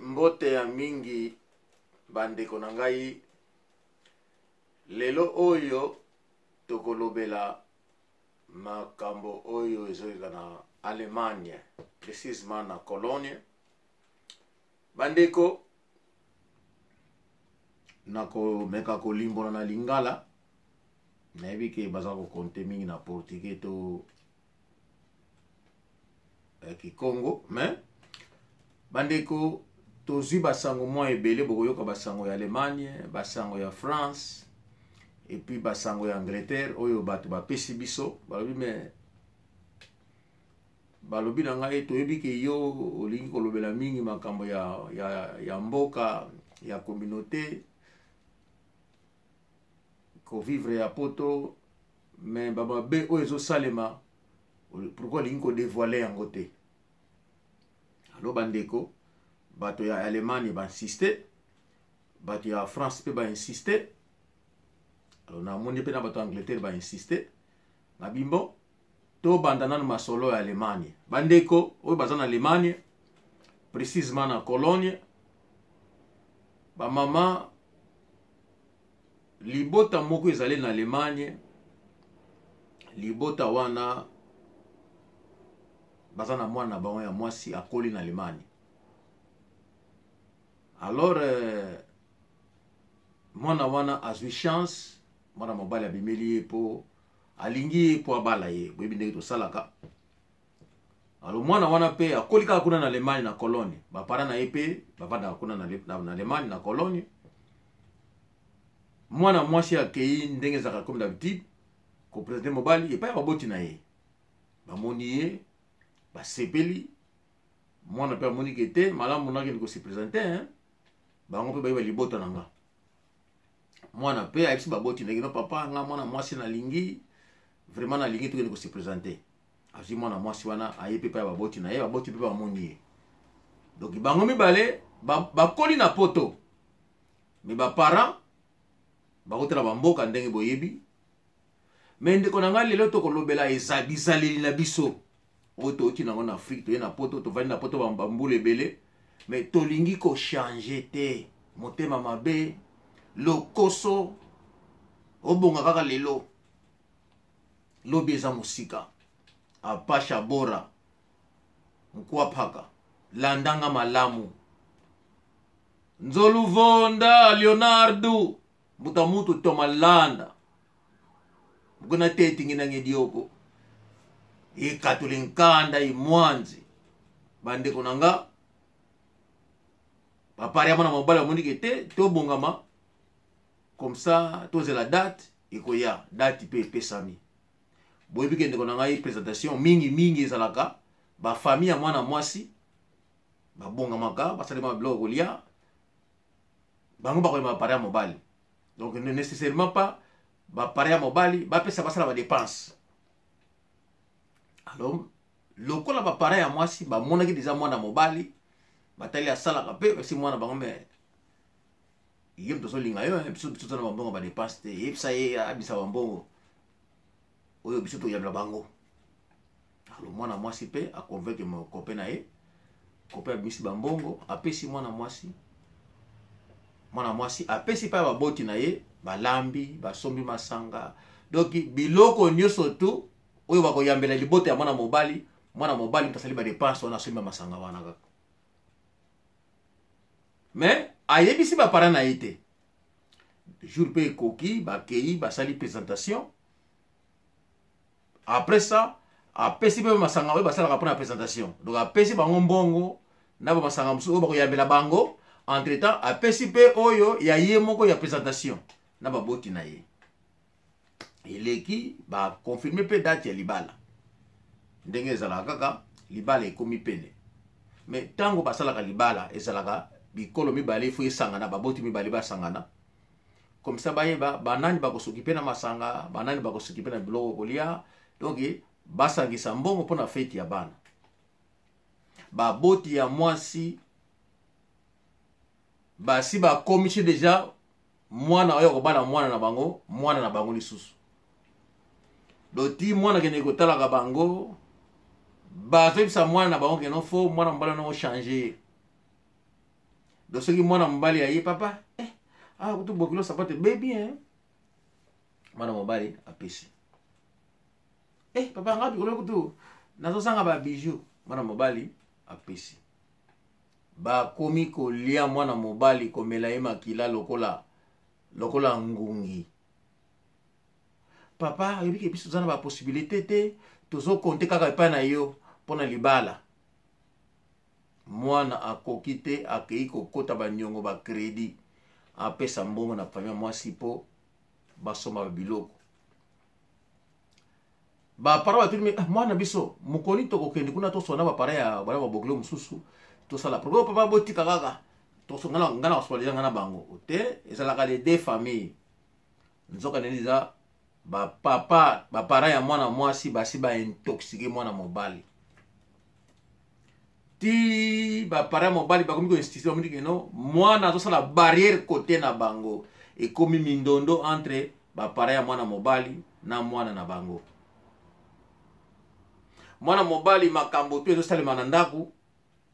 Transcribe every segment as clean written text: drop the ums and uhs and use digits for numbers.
mbote ya mingi bandeko na ngai lelo oyo tokolobela makambo oyo ezoyeka na Allemagne, précisément na Cologne. Bandeko nakomeka kolimbona na lingala nayebi ke baza kokonte mingi na portugais to kikongo, mais bandeko tozwi basango mwa ebele bokoyoka basango ya Allemagne, basango ya France et puis basango ya Angleterre oyo bato bapesi biso balobi me balobi na ngai toyebi ke yo olingi kolobela mingi makambo ya mboka ya communauté ko vivre ya poto mais bababe oyo ezosalema pourquoi olingi kodévoiler yango te. Alo bandeko bato ya Allemagne bainsiste, bato ya France pe bainsiste, alors namoni pe na bato ya Angleterre bainsiste na bimbo to bandana na masolo ya Allemagne. Bandeko oyo baza na Allemagne précisément na Cologne, ba mama libota moko ezali na Allemagne, libota wana baza na mwana bango ya mwasi akoli na Allemagne. Alors mwana wana azwi chance, mwana mobali abimeli ye po alingi po abala ye boyebi ndenge tosalaka. Alors mwana wana pe akoli kaka kuna na Allemagne na Cologne, bapara na ye pe bavanda kuna na Allemagne na Cologne. Mwana mwasi akei ndenge ezalaka comme d'habitude ko président mobali epai baboti na ye bamoni ye basepeli, mwana pe amoni ke te malamu nakende ko se présenter bango pe bayeba libota na nga. Mwana pe ayebisi baboti na ye no papa nga mwana mwasi nalingi vraiment nalingi tokende ko se présenter. Azwi mwana mwasi wana aye pe baboti na ye, baboti pe bamoni ye. Donc bango mibale bakoli na poto me baparent bakotela bamboka ndenge boyebi. Mais ndeko na ngai lelo tokolobela bizaleli na biso oyo toti nango na Afrique, toye na poto tovandi na poto bambula ebele mais tolingi kochange te. Motema mabe lokoso obonga kaka lelo lobi eza mosika apasha bora nkwapaka landanga malamu nzoluvonda Leonardo mutamutu tomalanda mukuna tetingi na ngedioko ikatulinkanda imwanzi. Bandeko nanga bapari amana mobala monike te tobongama comme ça tozela date ikoya date pe pesami boyebi ke ndeko nanga présentation mingi ezalaka ba famille ya mwana mwasi babongamaka basalema biloko kolia bango bakoyeba bapari ya mobali. Donc ne nécessairement pas bapari ya mobali bapesa basala ba dépense. Alors lokola bapari ya mwasi bamonaki deja mwana mobali batali asalaka pe si mwana bango me yem tozolinga yo biso na bambongo ba dépense te yebisa ye abisa bambongo oyo biso toyambela bango. Alors mwana mwasi pe aconvaincre mo copain na ye, copain abimisi bambongo apesi mwana mwasi, mwana mwasi apesi pa baboti na ye balambi basombi masanga. Donc biloko nyonso tu oyo bakoyambela libota ya mwana mobali mtasali ba dépense wana somba masanga wana kaka. Mais ayebisi bapara na ye te jour pe koki bakei basali présentation. Après ça apesi pe masanga oyo basalaka mpona présentation. Donc apesi bango mbongo na ba masanga mosusu oyo bakoyambela bango. Entre temps apesi pe oyo ya ye moko ya présentation na baboti na ye eleki ba confirmer pe date ya libala ndenge ezalaka kaka libala ekomi pene. Mais tango basalaka libala ezalaka bikolo mibale ifo esangana baboti mibale basangana comme ça bayeba banani bakosokipe na masanga banani bakosokipe na biloko kolia. Donc basangisa mbongo mpona feti ya bana baboti ya mwasi basi bakomishi deja mwana oyo kobala mwana na bango lisusu. Doti mwana kene kotalaka bango bazebisa mwana na bango keno fo mwana mbala no changer donc soki mwana mobali aye papa kutu bokilo sapato baby mwana mobali apesi papa nga bikolo kutu nazosanga ba bijou mwana mobali apesi bakomi kolia mwana mobali komela ye makila lokola ngungi papa oyebi ke biso toza na baposibilité te tozokonte kaka epai na yo mpona libala mwana akoki te akei kokota baniongo bakredi apesa mbongo na famille mwasi mpo basomba babiloko bapara batulimi mwana biso mokoni tokokende kuna tosona bapara ya bana babokilo mosusu tosala problème papa botika kaka tosongana ngana kosola ngana bango te ezalaka les deux familles nzoka neni za bapapa bapara ya mwana mwasi basi baintoxike mwana mobali ti bapara ya mobali bakomi koinstitution bamoni keno mwana azosala barrière côté na bango ekomi mindondo entre bapara ya mwana mobali na mwana na bango mwana mobali makambo to ezosalema na ndako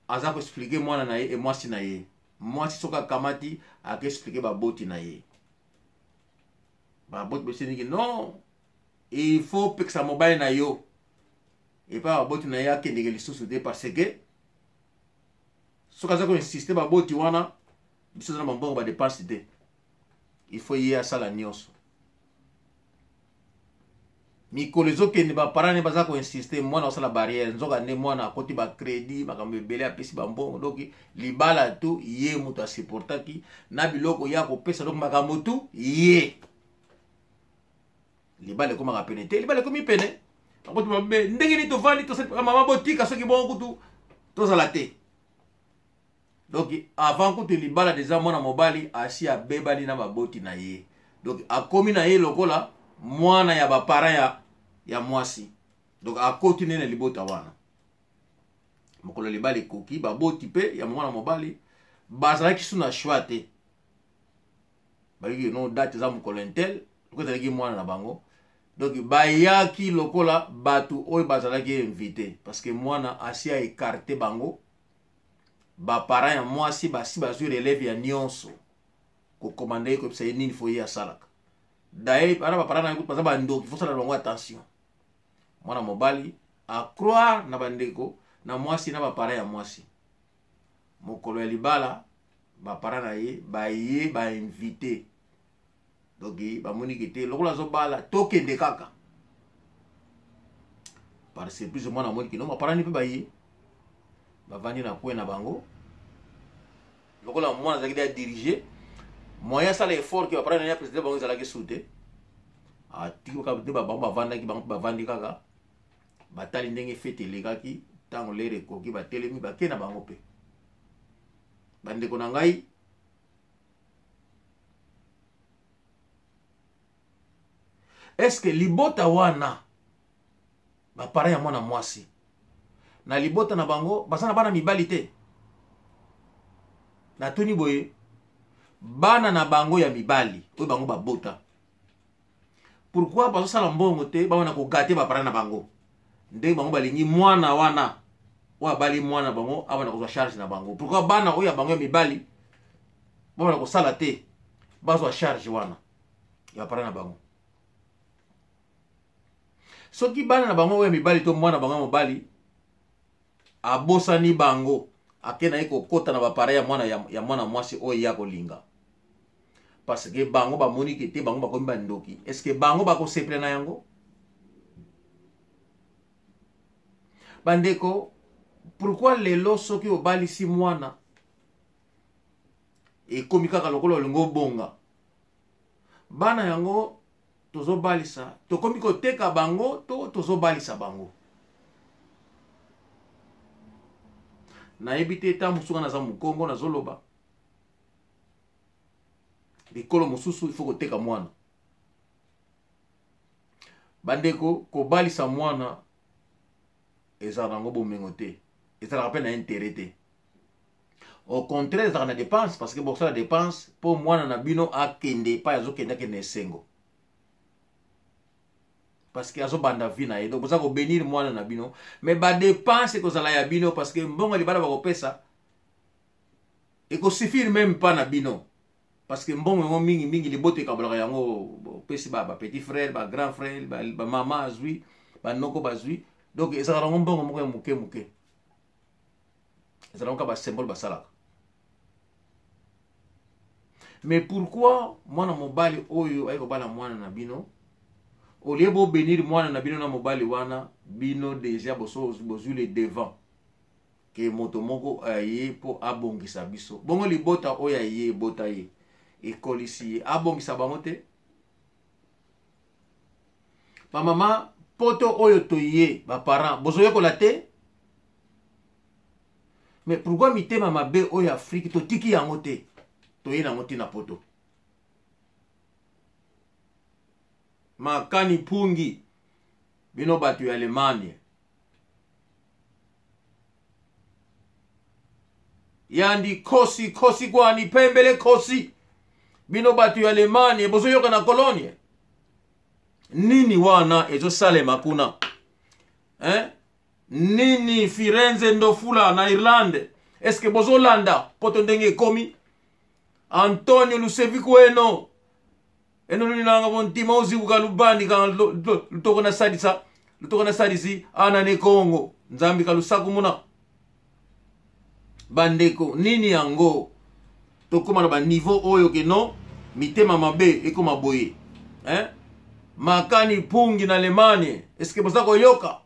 aza koexplike mwana na ye e mwasi na ye mwasi soki akamati akoexplike baboti na ye baboti beseniki non il faut pekisa mobali na yo epa baboti na ye akendeke lisusu te parce que soki aza koinsiste baboti wana biso na bambongo badepense te il faut ye asala nyonso mikolo ezokende baparane baza koinsiste mwana osala barrière nzoka nde mwana akoti bakredi makambo ebele apesi bambongo doki libala tu ye moto asupportaki na biloko ya kopesa doki makambo tu ye libala ekomaka pene te libala ekomi pene akoti babe ndenge nini tovandi mama botika soki bongo kutu tozala te donc avant kutu libala deja mwana mobali asi abebani na maboti na ye donc akomi na ye lokola mwana ya bapara ya mwasi donc akoti nene libota wana mokolo libala ekoki baboti pe ya mwana mobali bazalaki su na choix te bayiki no date eza mokolo intel loko ezalaki mwana na bango donc bayaki lokola bato oyo bazalaki invité parce que mwana asi aekarte bango bapara ya mwasi basi bazwi relève ya nyonso kokomanda ye koyebisa ye nini fo ye asalaka daye ana bapara na yango baza bandoki fosala bango attention mwana mobali acroire na bandeko na mwasi na bapara ya mwasi mokolo ya libala bapara na ye baye bainvité donc bamoniki te lokola azobala tokende kaka par surprise mwana amoniki no bapara ni mpe baye bavandi na kwe na bango lokola mwana azalaki de adirige moyen asala effort ke bapara na ya président bango ezalaki su te atiki nde babango bavandaki bango bavandi kaka batali ndenge fete elekaki ntango lere ekoki batelemi bake na bango mpe bandeko na ngai eske libota wana bapara ya mwana mwasi na libota na bango baza na bana mibali te natuni boye bana na bango ya mibali oyo bango babota pourquoi bazosala mbongo te bawana kogate bapara na bango ndenge bango balingi mwana wana oyo abali mwana na bango abana kozwa charge na bango pourquoi bana oyo ya bango ya mibali bawana kosala te bazwa charge wana ya bapara na bango soki bana na bango oyo ya mibali to mwana bango ya mobali abosani bango akena ye kokota na bapara ya mwana mwasi oyo ya kolinga parce que bango bamoniki te bango bakomi bandoki est ce que bango bakosepela na yango bandeko pourquoi lelo soki obalisi mwana ekomi kaka lokola olingi obonga bana yango tozobalisa tokomi koteka bango to tozobalisa bango nayebi te ta mosuka naza mokongo nazoloba bikolo mosusu il faut koteka mwana bandeko kobalisa mwana ezalaka nango bomengo te ezalaka mpe na intérêt te au contraire ezalaka na dépense parce que bokosala dépense mpo mwana na bino akende epai azokende akende esengo parce que azobanda vi na ye donc boza kobénir mwana na bino mais badepense ekozala ya bino parce que mbongo libala bakopesa et qu'on suffit même pas na bino parce que mbongo mingi mingi liboto ekabolaka yango pesi ba petit frère ba grand frère ba maman azwi ba noko bazwi donc ezalaka nango mbongo moko ya moke moke ezalaka ba symbole basalaka. Mais pourquoi mwana mobali oyo ayeko bala mwana na bino au lieu bo bénir mwana na bino na mobali wana bino déjà bozwi le devant ke moto moko aye po abongisa biso bongo libota oyo aye bota ye ekolisi ye abongisa bango te. Bamama poto oyo toye baparent bozoyekola te. Mais pourquoi mitema mabe oyo Afrique totiki yango te toye nango tina poto makani pungi bino bato ya Allemagne yandi kosi kosi kwani pembele kosi bino bato ya Allemagne bozoyoka na Cologne nini wana ezosalema kuna nini Firenze ndofula na Irlande eske bozolanda poto ndenge ekomi Antonio Luseviku eno nilanga bontima ozibuka lubandi kan lutoko na sadisi ana ne Kongo nzambi kalusaku muna bandeko nini yango tokoma na ba niveau oyo ke no mitema mabe ekoma boye makani pungi na Allemagne eske boza koyoka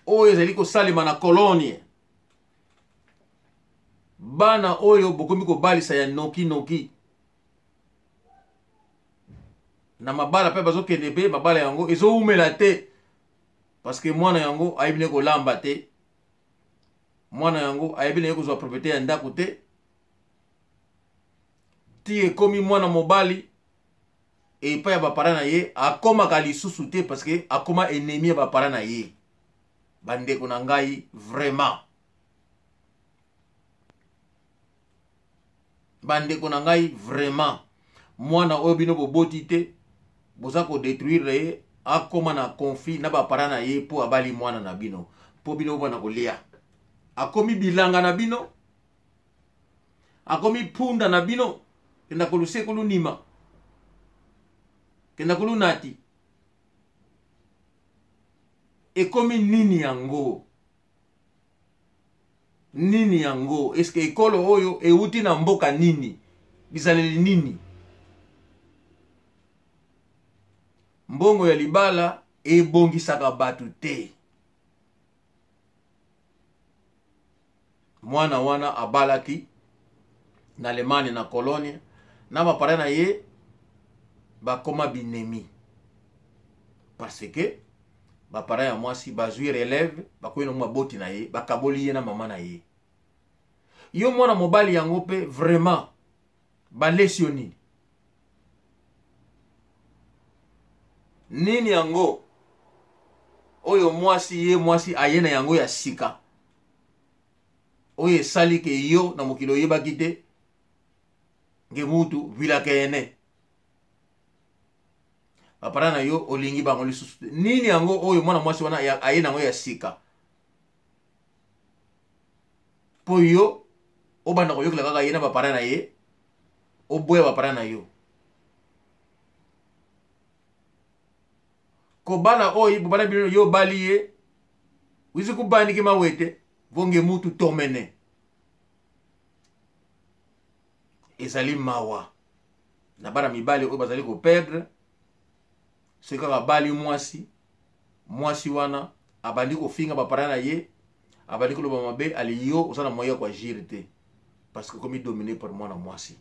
oyo ezali kosalema na Cologne bana oyo bokomi kobalisa ya noki na mabala pe bazokende pe mabala yango ezoumela te parce que mwana yango ayebine kolamba te mwana yango ayebine kozwa propriété ya ndako te ti ekomi mwana mobali epa ya bapara na ye akomaka lisusu te parce que akoma ennemi ya bapara na ye. Bandeko na ngai vraiment bandeko na ngai vraiment mwana oyo bino boboti te boza ko détruire ye akoma na conflit na bapara na ye po abali mwana na bino po bino bana kolia akomi bilanga na bino akomi punda na bino kenda koluse kolunima kenda kolunati ekomi nini yango eske ekolo oyo euti na mboka nini bizaleli nini mbongo ya libala ebongisaka batu te mwana wana abalaki na Allemagne na Cologne na bapara na ye bakoma binemi parce que bapara ya mwasi bazwi relève bakoyi na maboti na ye bakaboli ye na mama na ye yo mwana mobali yango pe vraiment balesio nini yango oyo mwasi aye na yango ya sika oyo esali ke yo na mokilo oyebaki te nge mutu vilaka ene bapara na yo olingi bango lisusu te nini yango oyo mwana mwasi wana aye nango ya sika po yo obanda koyokela kaka ye na bapara na ye oboya bapara na yo kobala oyo bobala bino yo bali ye wizi kubandiki mawete vonge mutu tomene ezali mawa na bana mibali oyo bazali koperdre soki kaka bali mwasi wana abandi kofinga bapara na ye abandi koloba mabe ali yo oza na moyen kwa agir te parce que komi dominé par mwana mwasi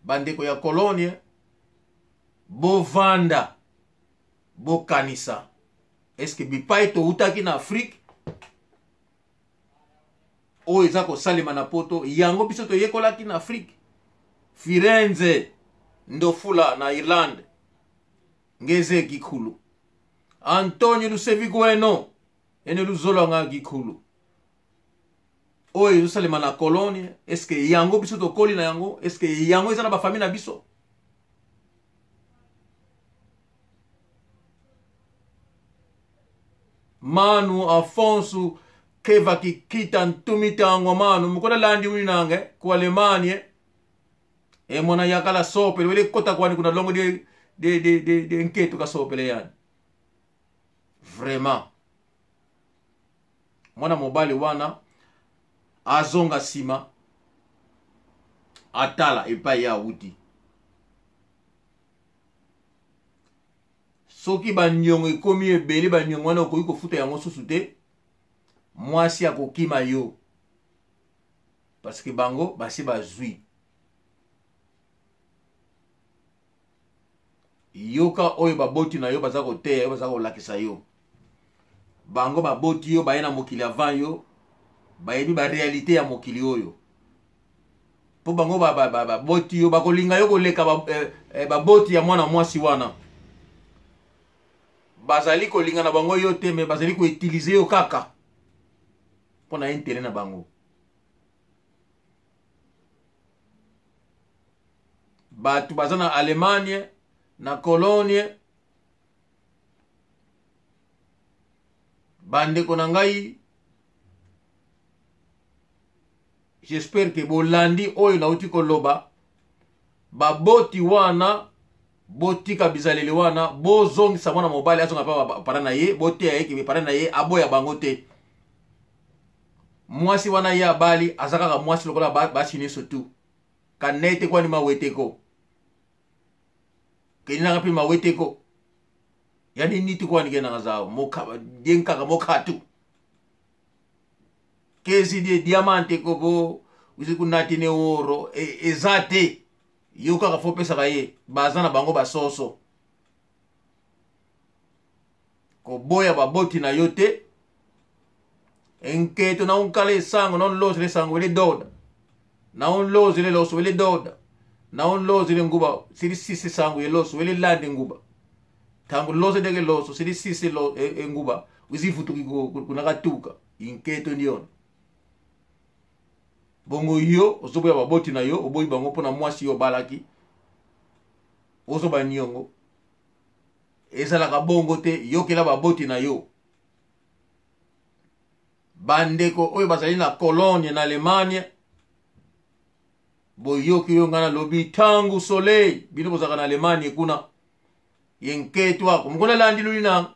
bandeko ya Cologne bovanda bokanisa eske bipai toutaki na Afrique oyo eza kosalema na poto yango biso toyekolaki na Afrique Firenze ndofula na Irlande ngeze kikulu Antonio Luseviku ene luzolo nga kikulu oyo ezosalema na Cologne eske yango biso tokoli na yango eske yango eza na bafamille na biso Manu, Afonso, keva kikita ntumitango manu mukona landi winange ku Alemania e mona yakala sopele wele kota kwani kuna longo de nketo ka sopele yani vraiment mwana mobali wana azonga sima atala epai ya uti soki banyongo ekomi ebele banyongo wana okoki kofuta yango susu te mwasi akokima yo parce que bango basi bazwi yoka oyo baboti na yo baza koteya yo baza kolakisa yo bango baboti yo baye na mokili avant yo bayebi barealité ya mokili oyo po bango baboti yo bakolinga yo koleka baboti ya mwana mwasi wana bazali kolinga na bango yo te me bazali koutilize yo kaka pona intérêt na bango batu baza na Allemagne na Cologne bandeko na ngai j'espère que bolandi oyo nauti koloba baboti wana botika bizaleli wana bozongisa mwana mobali azonga pa para na ye bote ya yeke para na ye aboya bango te mwasi wana ya bali azaka mwasi lokola bachini surtout kanete kwani maweteko kenina ngapi maweteko yani niti kwani kena ngazao moka jenkaka mokatu kezi de diamante ko bo uzikunati ne oro ezate yoka ka fopesa kaye bazana bango basoso ko boya baboti na yote enketo na unkale sango non loze le sango le doda na un loze le loso le doda na un loze le nguba siri sisi sango le loso le lande nguba tango loze de loso siri sisi lo nguba uzifutu kunakatuka inketo ndiona bongo yo ozoboya baboti na yo oboyi bango pona mwasi yo balaki ozoba nyongo ezalaka bongo te yokela baboti na yo bandeko oyo bazali na Cologne na Allemagne boyoki yo ngana lobi tangu soleil bino bozaka na Allemagne kuna yenketo wako mukona landi lulina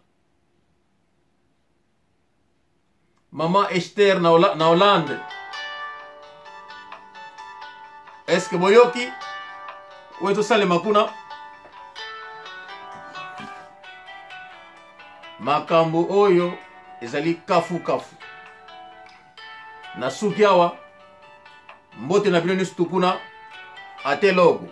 mama Esther na Hollande. Est-ce que boyoki weto sale makuna makambo oyo ezali kafu na suki awa mbote na bino nyonso tukuna ate logo